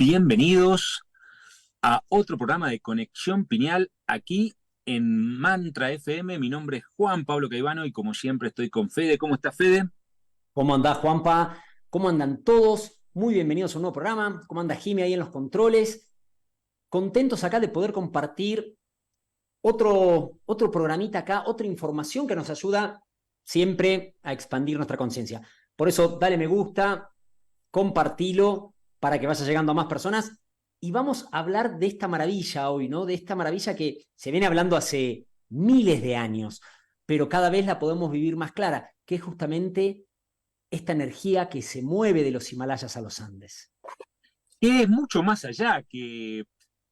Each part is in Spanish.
Bienvenidos a otro programa de Conexión Pineal aquí en Mantra FM. Mi nombre es Juan Pablo Caivano y como siempre estoy con Fede. ¿Cómo está Fede? ¿Cómo andás, Juanpa? ¿Cómo andan todos? Muy bienvenidos a un nuevo programa. ¿Cómo anda Jimmy ahí en los controles? Contentos acá de poder compartir otro programita acá, otra información que nos ayuda siempre a expandir nuestra conciencia. Por eso, dale me gusta, compartilo para que vaya llegando a más personas. Y vamos a hablar de esta maravilla hoy, ¿no? De esta maravilla que se viene hablando hace miles de años, pero cada vez la podemos vivir más clara, que es justamente esta energía que se mueve de los Himalayas a los Andes. Que es mucho más allá que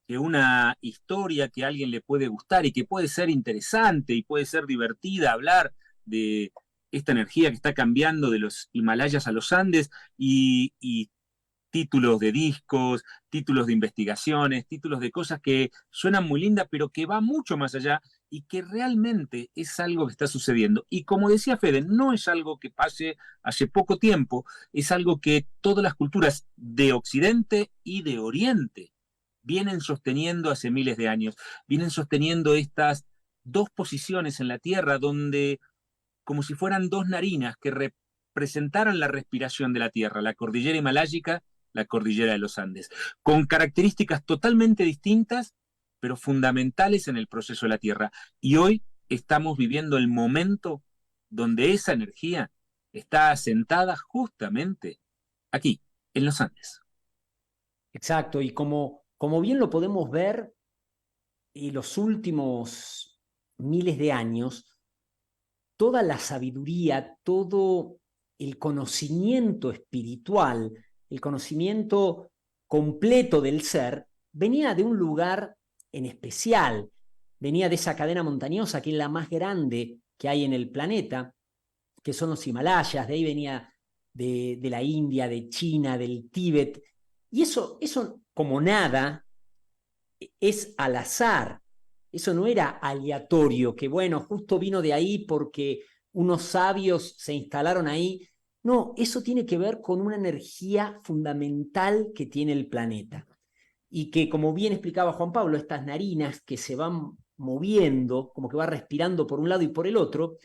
una historia que a alguien le puede gustar y que puede ser interesante y puede ser divertida hablar de esta energía que está cambiando de los Himalayas a los Andes y títulos de discos, títulos de investigaciones, títulos de cosas que suenan muy lindas, pero que va mucho más allá y que realmente es algo que está sucediendo. Y como decía Fede, no es algo que pase hace poco tiempo, es algo que todas las culturas de Occidente y de Oriente vienen sosteniendo hace miles de años, vienen sosteniendo estas dos posiciones en la Tierra donde, como si fueran dos narinas que representaran la respiración de la Tierra, la cordillera himaláyica, la cordillera de los Andes, con características totalmente distintas, pero fundamentales en el proceso de la Tierra. Y hoy estamos viviendo el momento donde esa energía está asentada justamente aquí, en los Andes. Exacto, y como bien lo podemos ver en los últimos miles de años, toda la sabiduría, todo el conocimiento espiritual, el conocimiento completo del ser, venía de un lugar en especial, venía de esa cadena montañosa que es la más grande que hay en el planeta, que son los Himalayas, de ahí venía de la India, de China, del Tíbet, y eso como nada es al azar, eso no era aleatorio, que bueno, justo vino de ahí porque unos sabios se instalaron ahí. No, eso tiene que ver con una energía fundamental que tiene el planeta. Y que, como bien explicaba Juan Pablo, estas narinas que se van moviendo, como que va respirando por un lado y por el otro,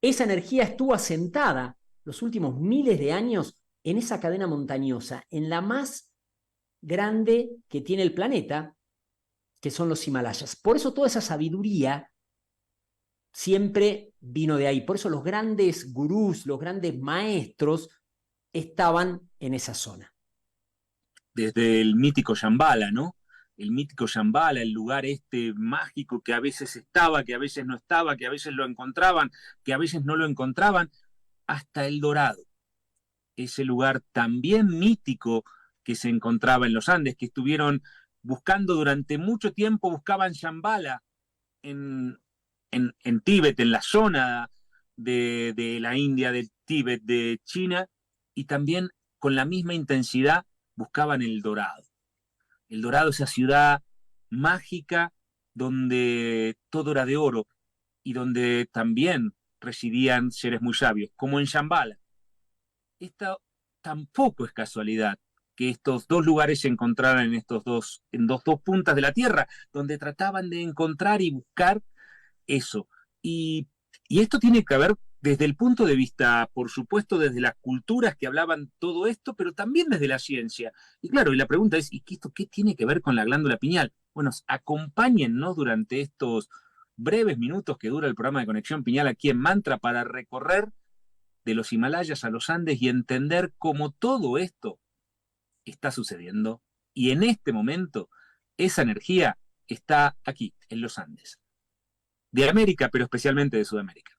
esa energía estuvo asentada los últimos miles de años en esa cadena montañosa, en la más grande que tiene el planeta, que son los Himalayas. Por eso toda esa sabiduría siempre vino de ahí. Por eso los grandes gurús, los grandes maestros estaban en esa zona. Desde el mítico Shambhala, ¿no? El mítico Shambhala, el lugar este mágico que a veces estaba, que a veces no estaba, que a veces lo encontraban, que a veces no lo encontraban, hasta El Dorado, ese lugar también mítico que se encontraba en los Andes, que estuvieron buscando durante mucho tiempo, buscaban Shambhala en, en Tíbet, en la zona de la India, del Tíbet, de China, y también con la misma intensidad buscaban El Dorado. El Dorado, esa ciudad mágica donde todo era de oro y donde también residían seres muy sabios, como en Shambhala. Esta tampoco es casualidad que estos dos lugares se encontraran en dos puntas de la Tierra, donde trataban de encontrar y buscar eso. Y, y esto tiene que ver desde el punto de vista, por supuesto, desde las culturas que hablaban todo esto, pero también desde la ciencia. Y claro, y la pregunta es, ¿y esto qué tiene que ver con la glándula pineal? Bueno, acompáñennos durante estos breves minutos que dura el programa de Conexión Pineal aquí en Mantra para recorrer de los Himalayas a los Andes y entender cómo todo esto está sucediendo. Y en este momento, esa energía está aquí, en los Andes de América, pero especialmente de Sudamérica.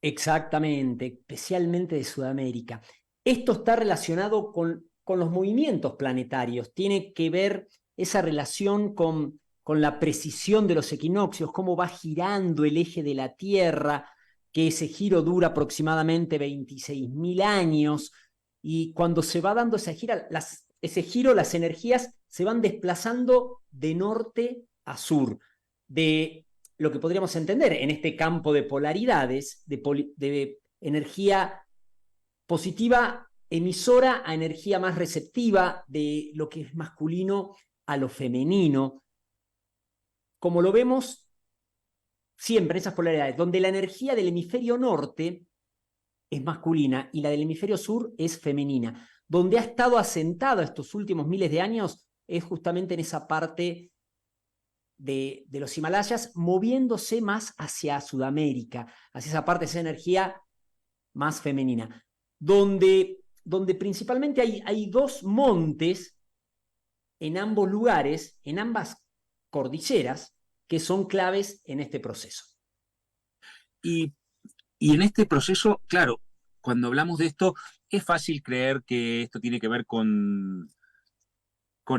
Exactamente, especialmente de Sudamérica. Esto está relacionado con los movimientos planetarios, tiene que ver esa relación con la precisión de los equinoccios, cómo va girando el eje de la Tierra, que ese giro dura aproximadamente 26.000 años, y cuando se va dando ese giro, las energías se van desplazando de norte a sur, de lo que podríamos entender en este campo de polaridades, de energía positiva emisora a energía más receptiva, de lo que es masculino a lo femenino, como lo vemos siempre en esas polaridades, donde la energía del hemisferio norte es masculina y la del hemisferio sur es femenina. Donde ha estado asentada estos últimos miles de años es justamente en esa parte de los Himalayas, moviéndose más hacia Sudamérica, hacia esa parte, esa energía más femenina, donde principalmente hay dos montes en ambos lugares, en ambas cordilleras, que son claves en este proceso. Y, y en este proceso, claro, cuando hablamos de esto, es fácil creer que esto tiene que ver con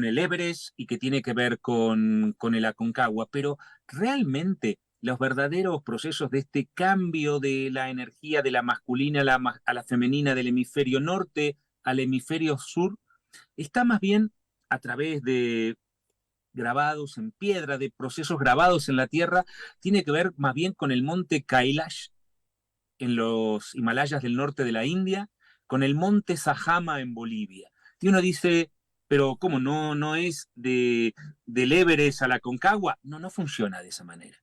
el Everest y que tiene que ver con el Aconcagua, pero realmente los verdaderos procesos de este cambio de la energía de la masculina a la femenina, del hemisferio norte al hemisferio sur, está más bien a través de grabados en piedra, de procesos grabados en la tierra, tiene que ver más bien con el monte Kailash en los Himalayas del norte de la India, con el monte Sajama en Bolivia. Y uno dice, pero ¿cómo no es del Everest a la Concagua? No, no funciona de esa manera.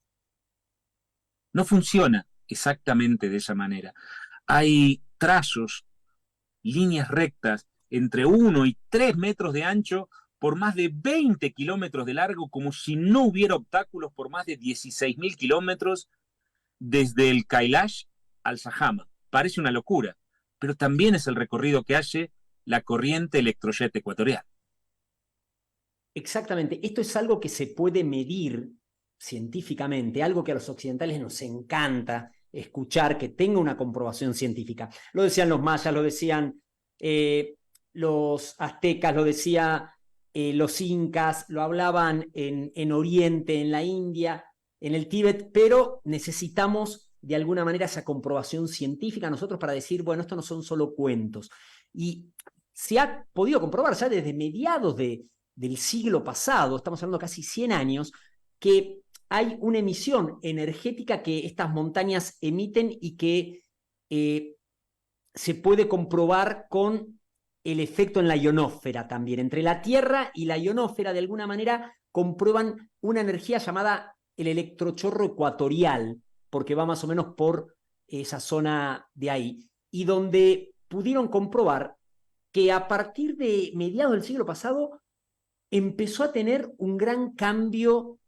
No funciona exactamente de esa manera. Hay trazos, líneas rectas entre 1 y 3 metros de ancho por más de 20 kilómetros de largo, como si no hubiera obstáculos por más de 16.000 kilómetros desde el Kailash al Sajama. Parece una locura, pero también es el recorrido que hace la corriente electrojet ecuatorial. Exactamente, esto es algo que se puede medir científicamente, algo que a los occidentales nos encanta escuchar, que tenga una comprobación científica. Lo decían los mayas, lo decían los aztecas, lo decían los incas, lo hablaban en Oriente, en la India, en el Tíbet, pero necesitamos de alguna manera esa comprobación científica nosotros para decir, bueno, esto no son solo cuentos. Y se ha podido comprobar ya desde mediados del siglo pasado, estamos hablando casi 100 años, que hay una emisión energética que estas montañas emiten y que se puede comprobar con el efecto en la ionósfera también. Entre la Tierra y la ionósfera, de alguna manera, comprueban una energía llamada el electrochorro ecuatorial, porque va más o menos por esa zona de ahí, y donde pudieron comprobar que a partir de mediados del siglo pasado empezó a tener un gran cambio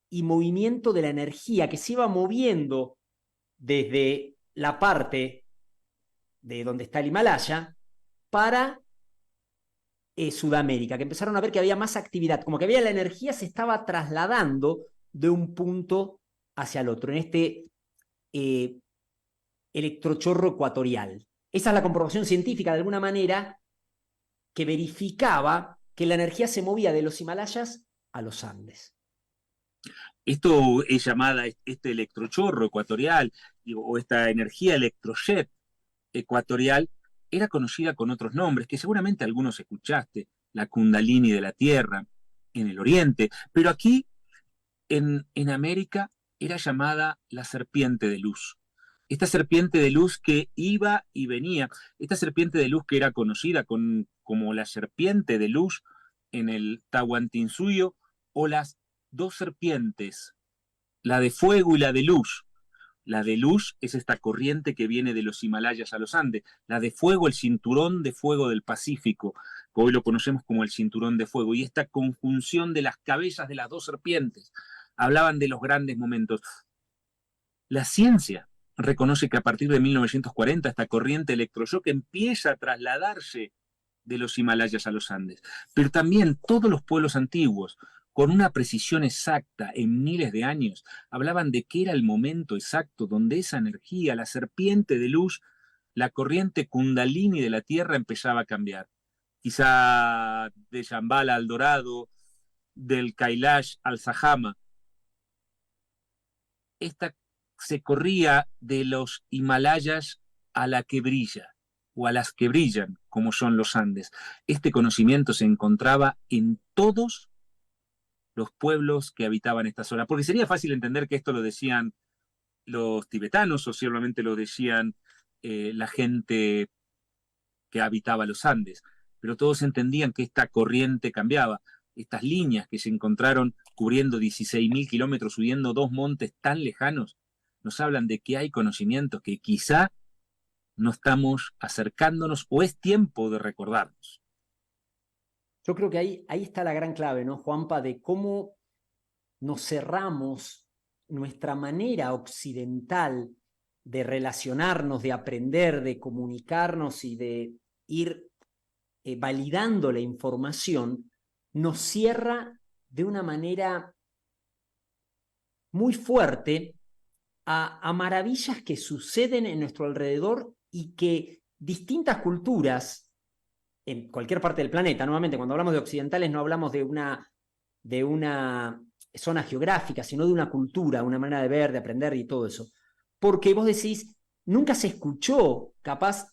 y movimiento de la energía que se iba moviendo desde la parte de donde está el Himalaya para Sudamérica, que empezaron a ver que había más actividad, como que había la energía se estaba trasladando de un punto hacia el otro, en este electrochorro ecuatorial. Esa es la comprobación científica, de alguna manera, que verificaba que la energía se movía de los Himalayas a los Andes. Esto es llamada, este electrochorro ecuatorial o esta energía electrojet ecuatorial, era conocida con otros nombres, que seguramente algunos escuchaste, la Kundalini de la Tierra, en el Oriente, pero aquí en América era llamada la serpiente de luz. Esta serpiente de luz que iba y venía, esta serpiente de luz que era conocida como la serpiente de luz en el Tahuantinsuyo, o las dos serpientes, la de fuego y la de luz. La de luz es esta corriente que viene de los Himalayas a los Andes. La de fuego, el cinturón de fuego del Pacífico, que hoy lo conocemos como el cinturón de fuego. Y esta conjunción de las cabezas de las dos serpientes. Hablaban de los grandes momentos. La ciencia reconoce que a partir de 1940 esta corriente electroshock empieza a trasladarse de los Himalayas a los Andes. Pero también todos los pueblos antiguos, con una precisión exacta en miles de años, hablaban de que era el momento exacto donde esa energía, la serpiente de luz, la corriente kundalini de la Tierra empezaba a cambiar. Quizá de Shambhala al Dorado, del Kailash al Sajama. Esta se corría de los Himalayas a la que brilla, o a las que brillan, como son los Andes. Este conocimiento se encontraba en todos los pueblos que habitaban esta zona, porque sería fácil entender que esto lo decían los tibetanos o solamente lo decían la gente que habitaba los Andes, pero todos entendían que esta corriente cambiaba. Estas líneas que se encontraron cubriendo 16.000 kilómetros, subiendo dos montes tan lejanos, nos hablan de que hay conocimientos que quizá no estamos acercándonos o es tiempo de recordarnos. Yo creo que ahí está la gran clave, ¿no, Juanpa? De cómo nos cerramos nuestra manera occidental de relacionarnos, de aprender, de comunicarnos y de ir validando la información, nos cierra de una manera muy fuerte a maravillas que suceden en nuestro alrededor y que distintas culturas en cualquier parte del planeta, nuevamente cuando hablamos de occidentales no hablamos de una zona geográfica, sino de una cultura, una manera de ver, de aprender y todo eso. Porque vos decís, nunca se escuchó capaz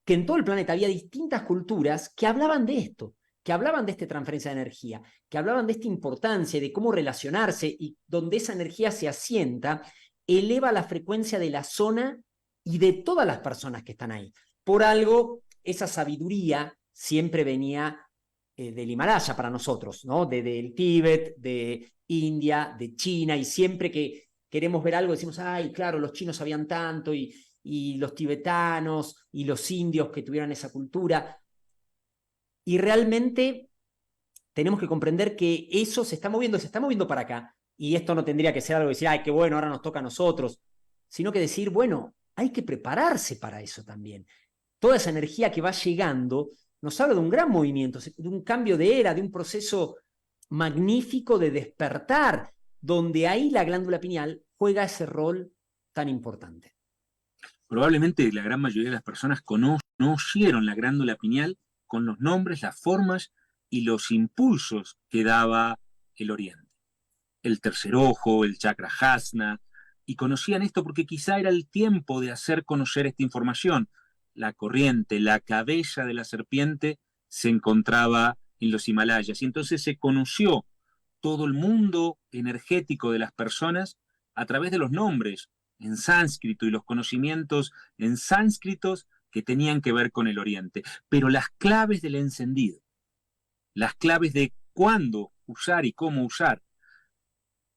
que en todo el planeta había distintas culturas que hablaban de esto, que hablaban de esta transferencia de energía, que hablaban de esta importancia, de cómo relacionarse y donde esa energía se asienta, eleva la frecuencia de la zona y de todas las personas que están ahí. Por algo, esa sabiduría siempre venía del Himalaya para nosotros, ¿no? Del Tíbet, de India, de China, y siempre que queremos ver algo decimos, ay, claro, los chinos sabían tanto, y los tibetanos, y los indios que tuvieran esa cultura. Y realmente tenemos que comprender que eso se está moviendo para acá, y esto no tendría que ser algo de decir, ay, qué bueno, ahora nos toca a nosotros, sino que decir, bueno, hay que prepararse para eso también. Toda esa energía que va llegando nos habla de un gran movimiento, de un cambio de era, de un proceso magnífico de despertar, donde ahí la glándula pineal juega ese rol tan importante. Probablemente la gran mayoría de las personas conocieron la glándula pineal con los nombres, las formas y los impulsos que daba el oriente. El tercer ojo, el chakra Hasna, y conocían esto porque quizá era el tiempo de hacer conocer esta información. La corriente, la cabeza de la serpiente se encontraba en los Himalayas y entonces se conoció todo el mundo energético de las personas a través de los nombres en sánscrito y los conocimientos en sánscritos que tenían que ver con el oriente. Pero las claves del encendido, las claves de cuándo usar y cómo usar,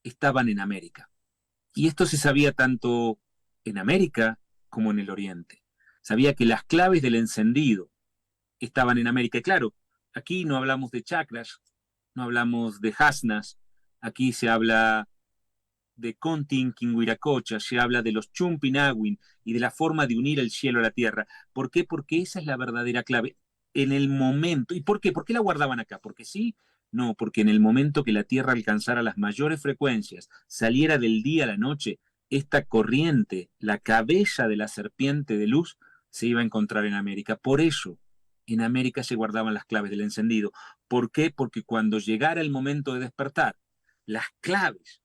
estaban en América. Y esto se sabía tanto en América como en el Oriente. Sabía que las claves del encendido estaban en América. Y claro, aquí no hablamos de chakras, no hablamos de hasnas, aquí se habla de Kontin Kinguiracocha, se habla de los Chumpinawin y de la forma de unir el cielo a la tierra. ¿Por qué? Porque esa es la verdadera clave. En el momento, ¿y por qué? ¿Por qué la guardaban acá? ¿Porque sí? No, porque en el momento que la Tierra alcanzara las mayores frecuencias, saliera del día a la noche, esta corriente, la cabeza de la serpiente de luz, se iba a encontrar en América. Por eso, en América se guardaban las claves del encendido. ¿Por qué? Porque cuando llegara el momento de despertar, las claves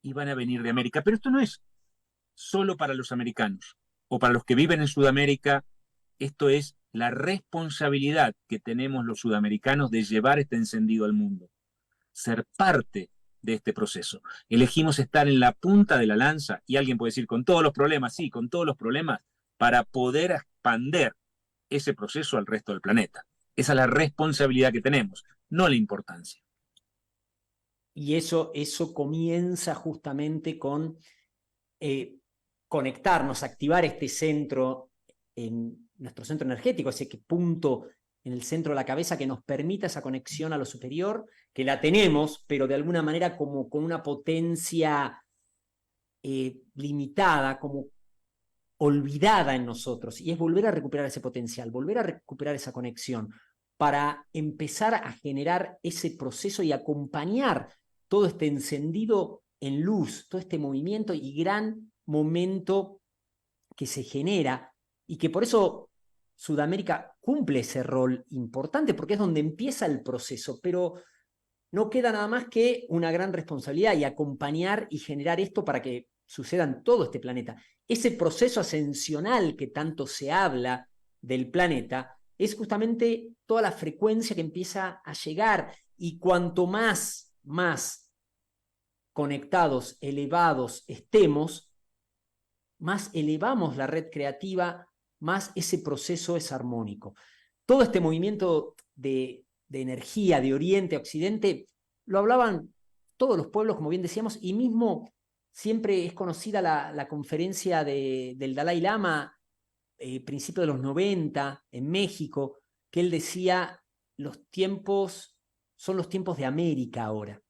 iban a venir de América. Pero esto no es solo para los americanos o para los que viven en Sudamérica. Esto es la responsabilidad que tenemos los sudamericanos de llevar este encendido al mundo, ser parte de este proceso. Elegimos estar en la punta de la lanza y alguien puede decir con todos los problemas, sí, con todos los problemas, para poder expandir ese proceso al resto del planeta. Esa es la responsabilidad que tenemos, no la importancia. Y eso comienza justamente con conectarnos, activar este centro, en nuestro centro energético, ese punto en el centro de la cabeza que nos permita esa conexión a lo superior, que la tenemos, pero de alguna manera como con una potencia limitada, como olvidada en nosotros, y es volver a recuperar ese potencial, volver a recuperar esa conexión, para empezar a generar ese proceso y acompañar todo este encendido en luz, todo este movimiento y gran momento que se genera, y que por eso Sudamérica cumple ese rol importante, porque es donde empieza el proceso, pero no queda nada más que una gran responsabilidad y acompañar y generar esto para que suceda en todo este planeta. Ese proceso ascensional que tanto se habla del planeta es justamente toda la frecuencia que empieza a llegar, y cuanto más conectados, elevados estemos, más elevamos la red creativa más ese proceso es armónico. Todo este movimiento de energía de Oriente a Occidente lo hablaban todos los pueblos, como bien decíamos, y mismo siempre es conocida la conferencia del Dalai Lama, principios de los 90, en México, que él decía, los tiempos son los tiempos de América ahora.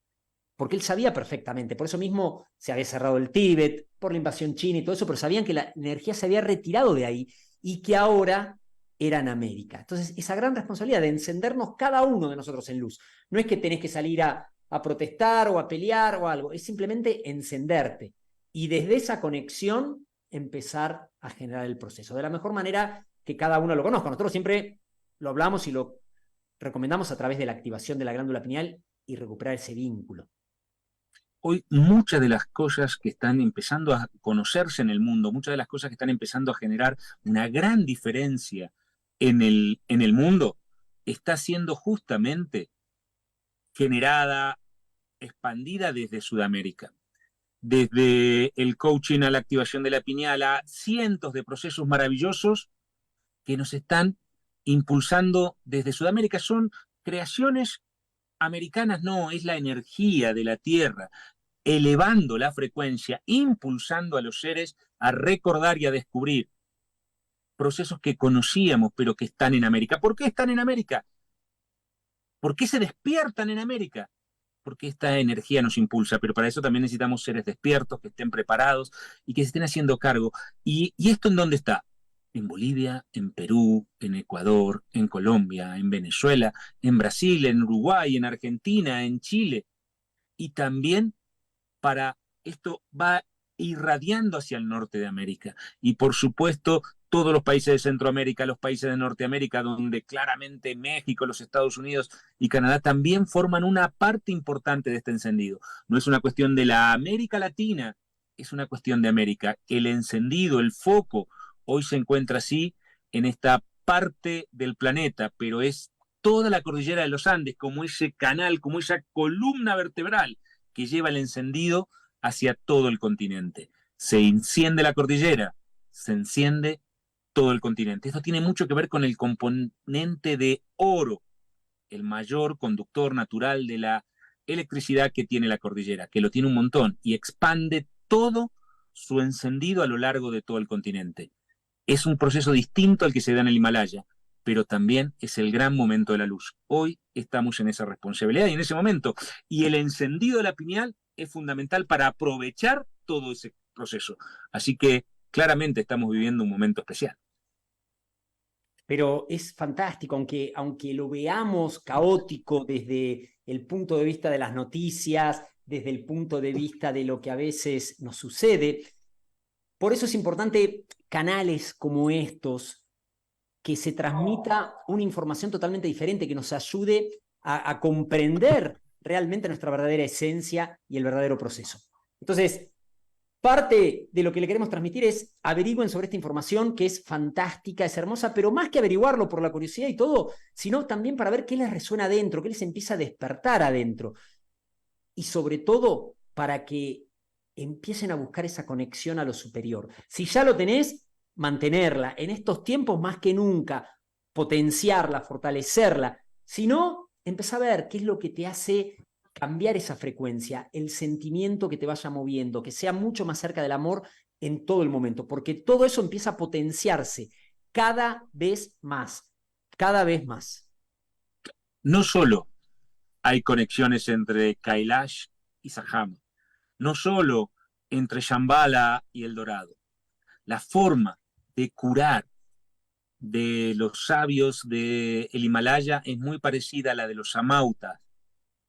Porque él sabía perfectamente, por eso mismo se había cerrado el Tíbet, por la invasión china y todo eso, pero sabían que la energía se había retirado de ahí y que ahora era en América. Entonces, esa gran responsabilidad de encendernos cada uno de nosotros en luz. No es que tenés que salir a protestar o a pelear o algo, es simplemente encenderte. Y desde esa conexión empezar a generar el proceso, de la mejor manera que cada uno lo conozca. Nosotros siempre lo hablamos y lo recomendamos a través de la activación de la glándula pineal y recuperar ese vínculo. Hoy muchas de las cosas que están empezando a conocerse en el mundo, muchas de las cosas que están empezando a generar una gran diferencia en el mundo, está siendo justamente generada, expandida desde Sudamérica. Desde el coaching a la activación de la pineal a cientos de procesos maravillosos que nos están impulsando desde Sudamérica. Son creaciones americanas, no, es la energía de la Tierra, elevando la frecuencia, impulsando a los seres a recordar y a descubrir procesos que conocíamos, pero que están en América. ¿Por qué están en América? ¿Por qué se despiertan en América? Porque esta energía nos impulsa, pero para eso también necesitamos seres despiertos, que estén preparados y que se estén haciendo cargo. ¿Y esto en dónde está? En Bolivia, en Perú, en Ecuador, en Colombia, en Venezuela, en Brasil, en Uruguay, en Argentina, en Chile. Y también para esto va irradiando hacia el norte de América. Y por supuesto, todos los países de Centroamérica, los países de Norteamérica, donde claramente México, los Estados Unidos y Canadá también forman una parte importante de este encendido. No es una cuestión de la América Latina, es una cuestión de América. El encendido, el foco, hoy se encuentra así en esta parte del planeta, pero es toda la cordillera de los Andes, como ese canal, como esa columna vertebral que lleva el encendido hacia todo el continente. Se enciende la cordillera, se enciende todo el continente. Esto tiene mucho que ver con el componente de oro, el mayor conductor natural de la electricidad que tiene la cordillera, que lo tiene un montón y expande todo su encendido a lo largo de todo el continente. Es un proceso distinto al que se da en el Himalaya, pero también es el gran momento de la luz. Hoy estamos en esa responsabilidad y en ese momento. Y el encendido de la pineal es fundamental para aprovechar todo ese proceso. Así que claramente estamos viviendo un momento especial. Pero es fantástico, aunque lo veamos caótico desde el punto de vista de las noticias, desde el punto de vista de lo que a veces nos sucede. Por eso es importante canales como estos, que se transmita una información totalmente diferente, que nos ayude a comprender realmente nuestra verdadera esencia y el verdadero proceso. Entonces, parte de lo que le queremos transmitir es averigüen sobre esta información que es fantástica, es hermosa, pero más que averiguarlo por la curiosidad y todo, sino también para ver qué les resuena adentro, qué les empieza a despertar adentro. Y sobre todo, para que empiecen a buscar esa conexión a lo superior. Si ya lo tenés, mantenerla. En estos tiempos, más que nunca, potenciarla, fortalecerla. Si no, empezá a ver qué es lo que te hace cambiar esa frecuencia, el sentimiento que te vaya moviendo, que sea mucho más cerca del amor en todo el momento, porque todo eso empieza a potenciarse cada vez más, cada vez más. No solo hay conexiones entre Kailash y Sahama, no solo entre Shambhala y El Dorado. La forma de curar de los sabios del Himalaya es muy parecida a la de los amautas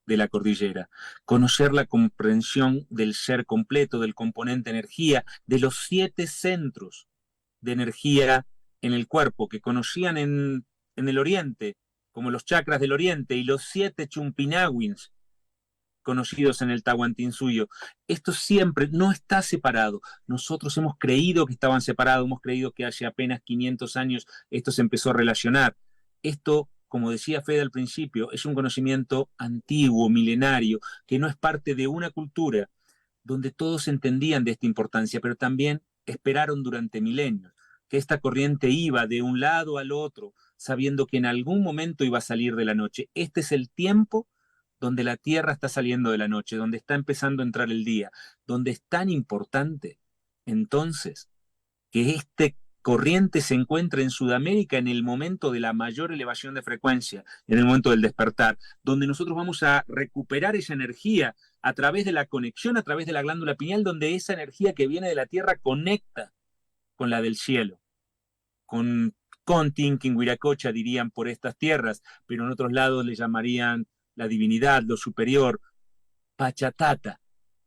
de la cordillera. Conocer la comprensión del ser completo, del componente energía, de los 7 centros de energía en el cuerpo que conocían en el oriente, como los chakras del oriente, y los 7 chumpinawins conocidos en el Tahuantinsuyo. Esto siempre no está separado. Nosotros hemos creído que estaban separados, hemos creído que hace apenas 500 años esto se empezó a relacionar. Esto, como decía Fede al principio, es un conocimiento antiguo, milenario, que no es parte de una cultura donde todos entendían de esta importancia, pero también esperaron durante milenios que esta corriente iba de un lado al otro, sabiendo que en algún momento iba a salir de la noche. Este es el tiempo donde la Tierra está saliendo de la noche, donde está empezando a entrar el día, donde es tan importante entonces que este corriente se encuentra en Sudamérica en el momento de la mayor elevación de frecuencia, en el momento del despertar, donde nosotros vamos a recuperar esa energía a través de la conexión, a través de la glándula pineal, donde esa energía que viene de la Tierra conecta con la del cielo, con Contin, Wiracocha dirían por estas tierras, pero en otros lados le llamarían la divinidad, lo superior, Pachatata,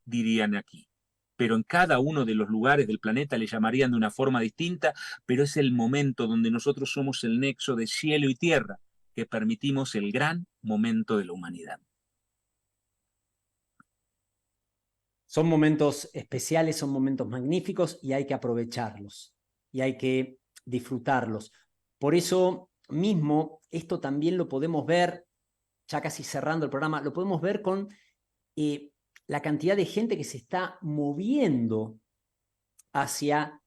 dirían aquí. Pero en cada uno de los lugares del planeta le llamarían de una forma distinta, pero es el momento donde nosotros somos el nexo de cielo y tierra, que permitimos el gran momento de la humanidad. Son momentos especiales, son momentos magníficos y hay que aprovecharlos y hay que disfrutarlos. Por eso mismo, esto también lo podemos ver, ya casi cerrando el programa, lo podemos ver con la cantidad de gente que se está moviendo hacia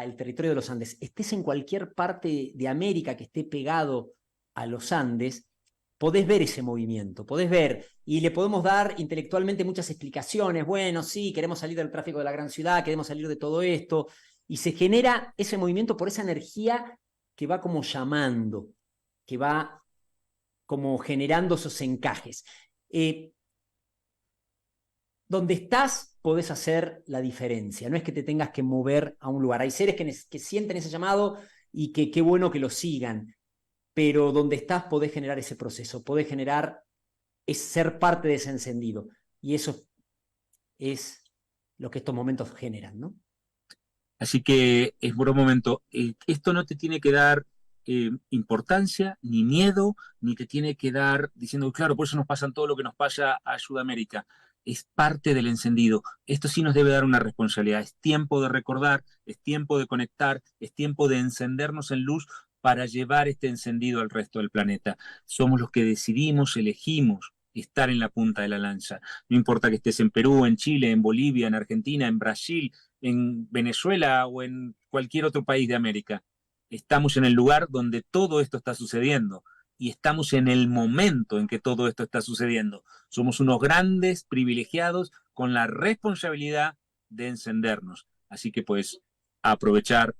el territorio de los Andes. Estés en cualquier parte de América que esté pegado a los Andes, podés ver ese movimiento, podés ver, y le podemos dar intelectualmente muchas explicaciones. Bueno, sí, queremos salir del tráfico de la gran ciudad, queremos salir de todo esto, y se genera ese movimiento por esa energía que va como llamando, que va como generando esos encajes. Donde estás, podés hacer la diferencia. No es que te tengas que mover a un lugar. Hay seres que sienten ese llamado y que qué bueno que lo sigan. Pero donde estás, podés generar ese proceso. Podés generar, es ser parte de ese encendido. Y eso es lo que estos momentos generan, ¿no? Así que es buen momento. Esto no te tiene que dar importancia, ni miedo, ni te tiene que dar diciendo, claro, por eso nos pasa todo lo que nos pasa a Sudamérica. Es parte del encendido. Esto sí nos debe dar una responsabilidad. Es tiempo de recordar, es tiempo de conectar, es tiempo de encendernos en luz para llevar este encendido al resto del planeta. Somos los que decidimos, elegimos estar en la punta de la lanza. No importa que estés en Perú, en Chile, en Bolivia, en Argentina, en Brasil, en Venezuela o en cualquier otro país de América. Estamos en el lugar donde todo esto está sucediendo y estamos en el momento en que todo esto está sucediendo. Somos unos grandes privilegiados con la responsabilidad de encendernos. Así que pues aprovechar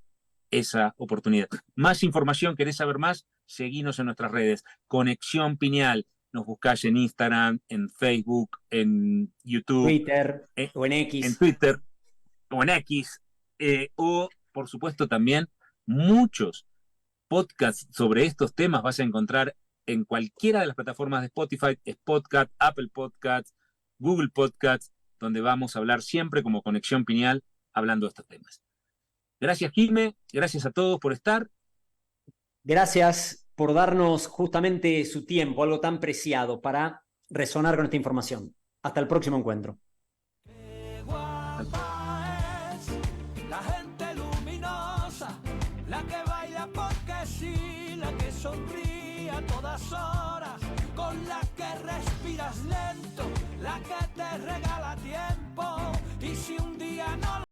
esa oportunidad. Más información, ¿querés saber más? Seguinos en nuestras redes. Conexión Pineal. Nos buscás en Instagram, en Facebook, en YouTube, Twitter o en X. En Twitter o en X. O, por supuesto, también muchos podcasts sobre estos temas vas a encontrar en cualquiera de las plataformas de Spotify, Spotcast, Apple Podcasts, Google Podcasts, donde vamos a hablar siempre como Conexión Pineal hablando de estos temas. Gracias, Quilme. Gracias a todos por estar. Gracias por darnos justamente su tiempo, algo tan preciado, para resonar con esta información. Hasta el próximo encuentro. Qué guapa es la gente luminosa, la que baila porque sí, la que sonríe a todas horas, con la que respiras lento, la que te regala tiempo, y si un día no